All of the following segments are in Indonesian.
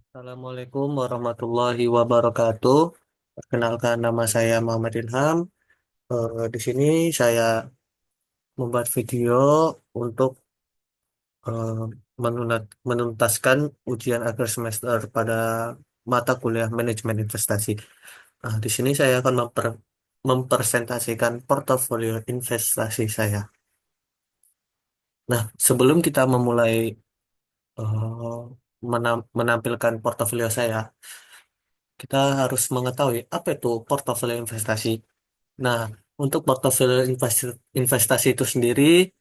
Assalamualaikum warahmatullahi wabarakatuh. Perkenalkan nama saya Muhammad Ilham. Di sini saya membuat video untuk eh, menuntaskan ujian akhir semester pada mata kuliah manajemen investasi. Di sini saya akan mempresentasikan portofolio investasi saya. Nah, sebelum kita memulai menampilkan portofolio saya, kita harus mengetahui apa itu portofolio investasi. Nah, untuk portofolio investasi itu sendiri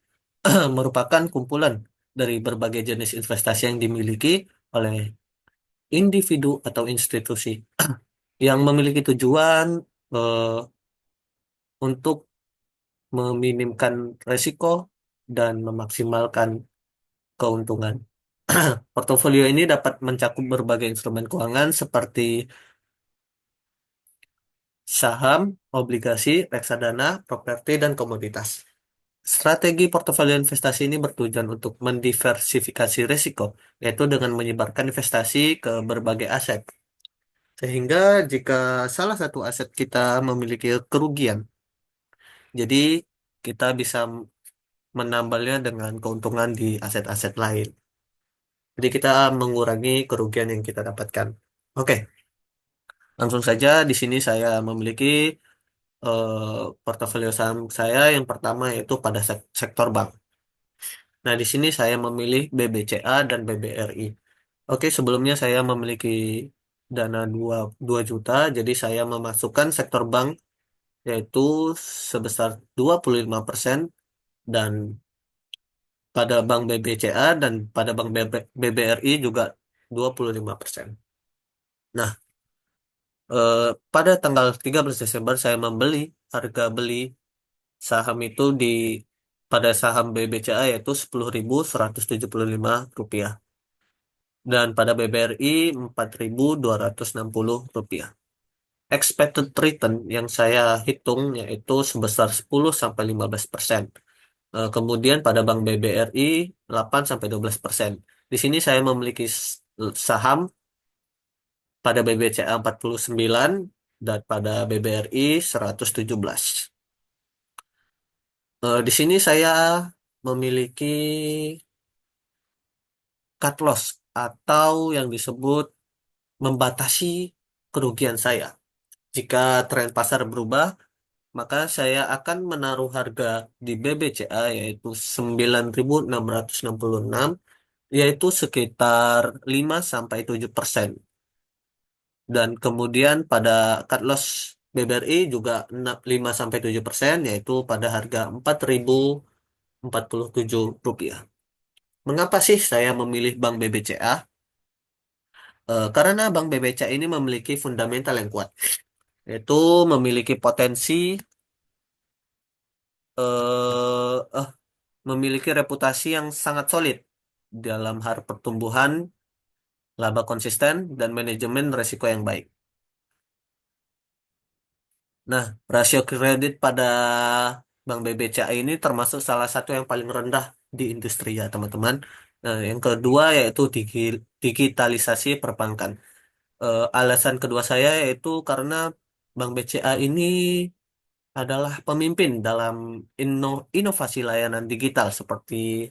merupakan kumpulan dari berbagai jenis investasi yang dimiliki oleh individu atau institusi yang memiliki tujuan eh, untuk meminimkan risiko dan memaksimalkan keuntungan. Portofolio ini dapat mencakup berbagai instrumen keuangan seperti saham, obligasi, reksadana, properti, dan komoditas. Strategi portofolio investasi ini bertujuan untuk mendiversifikasi risiko, yaitu dengan menyebarkan investasi ke berbagai aset. Sehingga jika salah satu aset kita memiliki kerugian, jadi kita bisa menambahnya dengan keuntungan di aset-aset lain. Jadi kita mengurangi kerugian yang kita dapatkan. Oke, langsung saja di sini saya memiliki portofolio saham saya yang pertama yaitu pada sektor bank. Nah, di sini saya memilih BBCA dan BBRI. Oke, sebelumnya saya memiliki dana 2 juta, jadi saya memasukkan sektor bank yaitu sebesar 25% dan pada bank BBCA dan pada bank BBRI juga 25%. Nah, eh, pada tanggal 13 Desember saya membeli harga beli saham itu pada saham BBCA yaitu Rp10.175 dan pada BBRI Rp4.260. Expected return yang saya hitung yaitu sebesar 10-15%. Kemudian pada Bank BBRI 8-12%. Di sini saya memiliki saham pada BBCA 49 dan pada BBRI 117. Di sini saya memiliki cut loss atau yang disebut membatasi kerugian saya. Jika tren pasar berubah, maka saya akan menaruh harga di BBCA yaitu 9.666, yaitu sekitar 5-7%. Dan kemudian pada cut loss BBRI juga 5-7%, yaitu pada harga Rp4.047. Mengapa sih saya memilih Bank BBCA? Karena Bank BBCA ini memiliki fundamental yang kuat, yaitu memiliki potensi eh, eh, memiliki reputasi yang sangat solid dalam hal pertumbuhan, laba konsisten, dan manajemen risiko yang baik. Nah, rasio kredit pada Bank BBCA ini termasuk salah satu yang paling rendah di industri ya, teman-teman. Nah, yang kedua yaitu digitalisasi perbankan. Alasan kedua saya yaitu karena Bank BCA ini adalah pemimpin dalam inovasi layanan digital seperti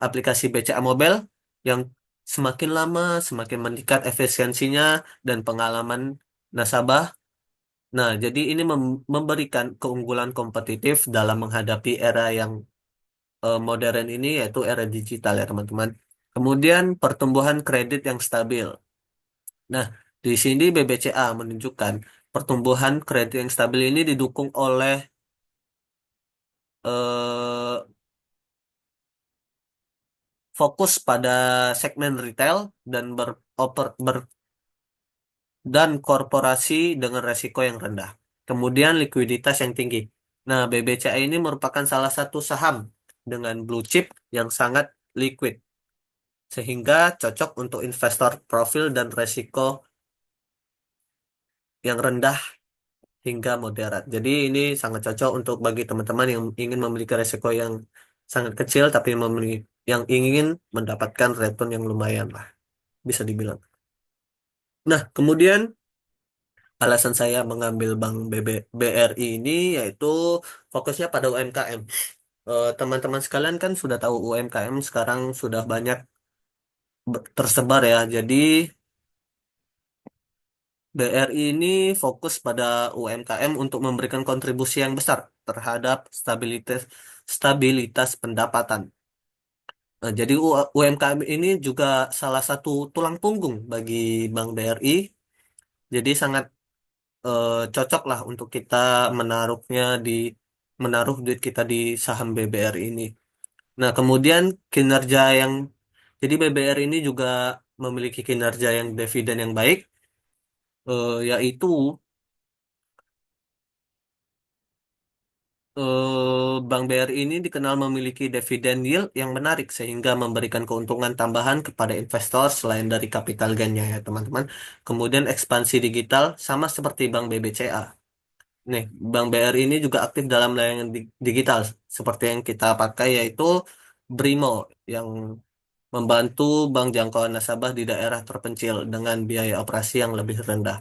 aplikasi BCA Mobile yang semakin lama semakin meningkat efisiensinya dan pengalaman nasabah. Nah, jadi ini memberikan keunggulan kompetitif dalam menghadapi era yang modern ini, yaitu era digital ya teman-teman. Kemudian pertumbuhan kredit yang stabil. Nah, di sini BBCA menunjukkan pertumbuhan kredit yang stabil ini didukung oleh eh, fokus pada segmen retail dan dan korporasi dengan resiko yang rendah. Kemudian likuiditas yang tinggi. Nah, BBCA ini merupakan salah satu saham dengan blue chip yang sangat liquid, sehingga cocok untuk investor profil dan resiko yang rendah hingga moderat. Jadi ini sangat cocok untuk bagi teman-teman yang ingin memiliki resiko yang sangat kecil, tapi yang ingin mendapatkan return yang lumayan lah, bisa dibilang. Nah, kemudian alasan saya mengambil Bank BRI ini yaitu fokusnya pada UMKM. Teman-teman sekalian kan sudah tahu UMKM sekarang sudah banyak tersebar ya. Jadi BRI ini fokus pada UMKM untuk memberikan kontribusi yang besar terhadap stabilitas pendapatan. Jadi UMKM ini juga salah satu tulang punggung bagi Bank BRI. Jadi sangat cocok lah untuk kita menaruhnya di menaruh duit kita di saham BBRI ini. Nah, kemudian kinerja yang jadi BBR ini juga memiliki kinerja yang dividen yang baik, yaitu Bank BRI ini dikenal memiliki dividen yield yang menarik sehingga memberikan keuntungan tambahan kepada investor selain dari capital gain-nya ya teman-teman. Kemudian ekspansi digital sama seperti Bank BBCA. Nih, Bank BRI ini juga aktif dalam layanan digital seperti yang kita pakai yaitu Brimo yang membantu bank jangkauan nasabah di daerah terpencil dengan biaya operasi yang lebih rendah.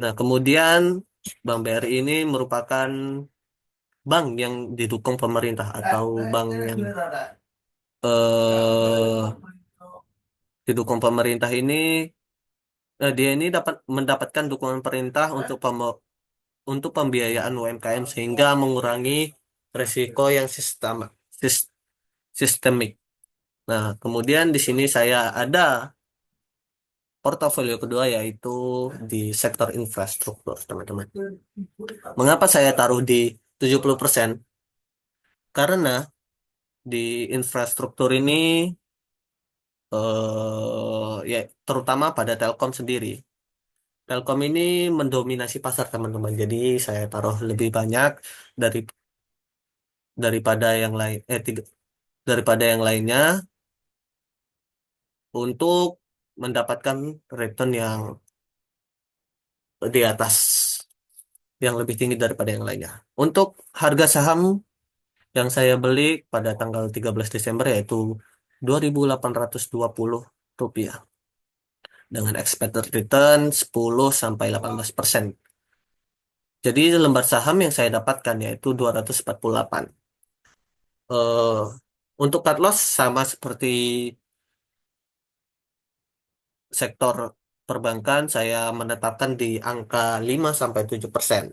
Nah, kemudian Bank BRI ini merupakan bank yang didukung pemerintah atau bank yang eh, didukung pemerintah ini dia ini dapat mendapatkan dukungan pemerintah untuk pembiayaan UMKM sehingga mengurangi risiko yang sis- sistemik. Nah, kemudian di sini saya ada portofolio kedua yaitu di sektor infrastruktur, teman-teman. Mengapa saya taruh di 70%? Karena di infrastruktur ini ya terutama pada Telkom sendiri. Telkom ini mendominasi pasar, teman-teman. Jadi saya taruh lebih banyak dari daripada yang lain daripada yang lainnya untuk mendapatkan return yang di atas yang lebih tinggi daripada yang lainnya. Untuk harga saham yang saya beli pada tanggal 13 Desember yaitu 2.820 rupiah dengan expected return 10 sampai 18%. Jadi lembar saham yang saya dapatkan yaitu 248. Eh untuk cut loss sama seperti sektor perbankan saya menetapkan di angka 5 sampai 7%.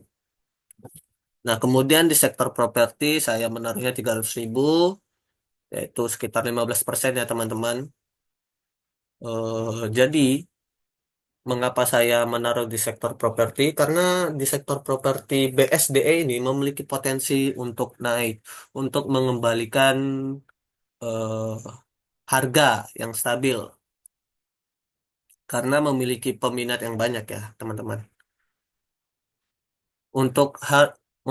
Nah, kemudian di sektor properti saya menaruhnya 300.000 yaitu sekitar 15% ya teman-teman. Jadi mengapa saya menaruh di sektor properti? Karena di sektor properti BSDE ini memiliki potensi untuk naik, untuk mengembalikan eh, harga yang stabil, karena memiliki peminat yang banyak ya, teman-teman. Untuk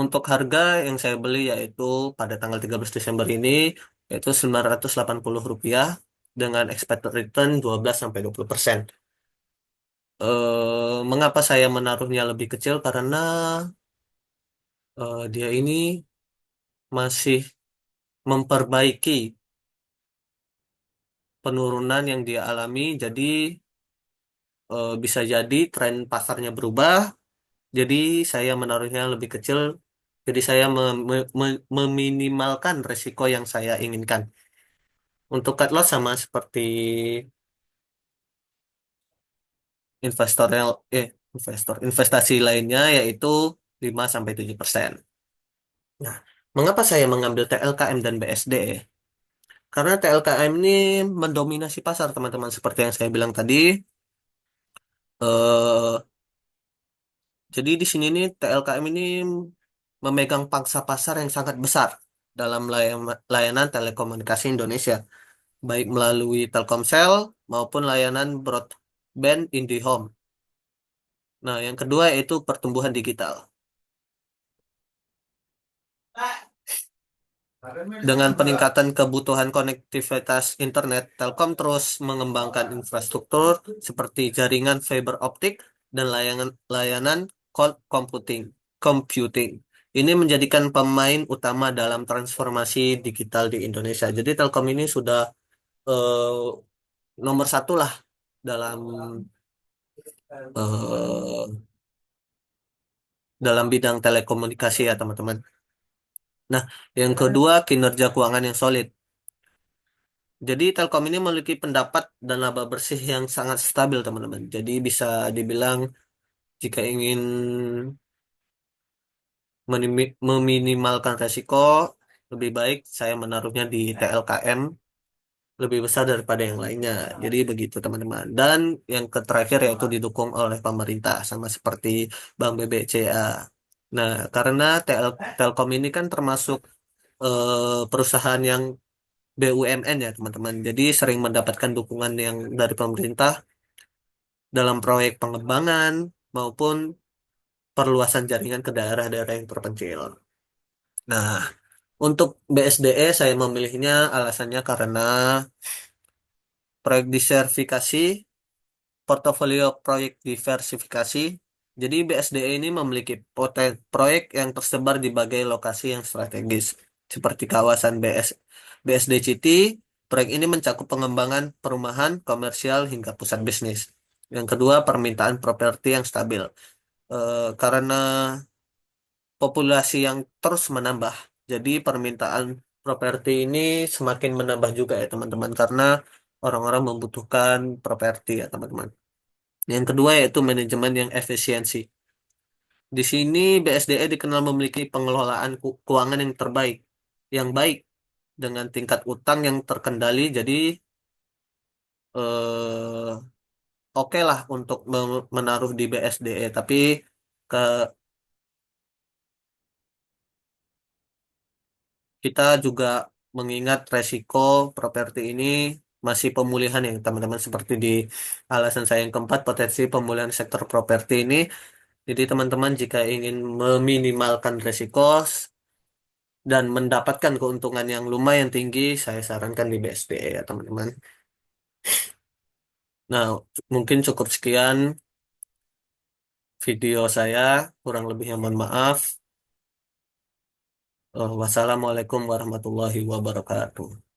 untuk harga yang saya beli yaitu pada tanggal 13 Desember ini yaitu Rp980 dengan expected return 12 sampai 20%. Mengapa saya menaruhnya lebih kecil? Karena dia ini masih memperbaiki penurunan yang dia alami, jadi bisa jadi tren pasarnya berubah. Jadi saya menaruhnya lebih kecil. Jadi saya meminimalkan risiko yang saya inginkan. Untuk cut loss sama seperti investor investasi lainnya yaitu 5 sampai 7%. Nah, mengapa saya mengambil TLKM dan BSD? Karena TLKM ini mendominasi pasar, teman-teman. Seperti yang saya bilang tadi, eh, jadi di sini nih TLKM ini memegang pangsa pasar yang sangat besar dalam layanan telekomunikasi Indonesia, baik melalui Telkomsel maupun layanan broadband IndiHome. Nah, yang kedua yaitu pertumbuhan digital. Dengan peningkatan kebutuhan konektivitas internet, Telkom terus mengembangkan infrastruktur seperti jaringan fiber optik dan layanan cloud computing. Ini menjadikan pemain utama dalam transformasi digital di Indonesia. Jadi Telkom ini sudah nomor satu lah dalam eh, dalam bidang telekomunikasi ya teman-teman. Nah, yang kedua kinerja keuangan yang solid. Jadi Telkom ini memiliki pendapat dan laba bersih yang sangat stabil teman-teman. Jadi bisa dibilang jika ingin meminimalkan resiko, lebih baik saya menaruhnya di TLKM lebih besar daripada yang lainnya. Jadi begitu teman-teman. Dan yang terakhir yaitu didukung oleh pemerintah sama seperti Bank BBCA. Nah, karena Telkom ini kan termasuk perusahaan yang BUMN ya teman-teman. Jadi sering mendapatkan dukungan yang dari pemerintah dalam proyek pengembangan maupun perluasan jaringan ke daerah-daerah yang terpencil. Nah, untuk BSDE saya memilihnya alasannya karena proyek diversifikasi, portofolio proyek diversifikasi. Jadi BSDE ini memiliki proyek yang tersebar di berbagai lokasi yang strategis, seperti kawasan BSD City. Proyek ini mencakup pengembangan perumahan, komersial, hingga pusat bisnis. Yang kedua, permintaan properti yang stabil. Karena populasi yang terus menambah. Jadi permintaan properti ini semakin menambah juga ya teman-teman karena orang-orang membutuhkan properti ya teman-teman. Yang kedua yaitu manajemen yang efisiensi. Di sini BSDE dikenal memiliki pengelolaan keuangan yang terbaik, yang baik dengan tingkat utang yang terkendali. Jadi eh, oke lah untuk menaruh di BSDE, tapi ke kita juga mengingat resiko properti ini masih pemulihan ya teman-teman seperti di alasan saya yang keempat potensi pemulihan sektor properti ini. Jadi teman-teman jika ingin meminimalkan resiko dan mendapatkan keuntungan yang lumayan tinggi, saya sarankan di BSDE ya teman-teman. Nah, mungkin cukup sekian video saya, kurang lebihnya mohon maaf. Wassalamualaikum warahmatullahi wabarakatuh.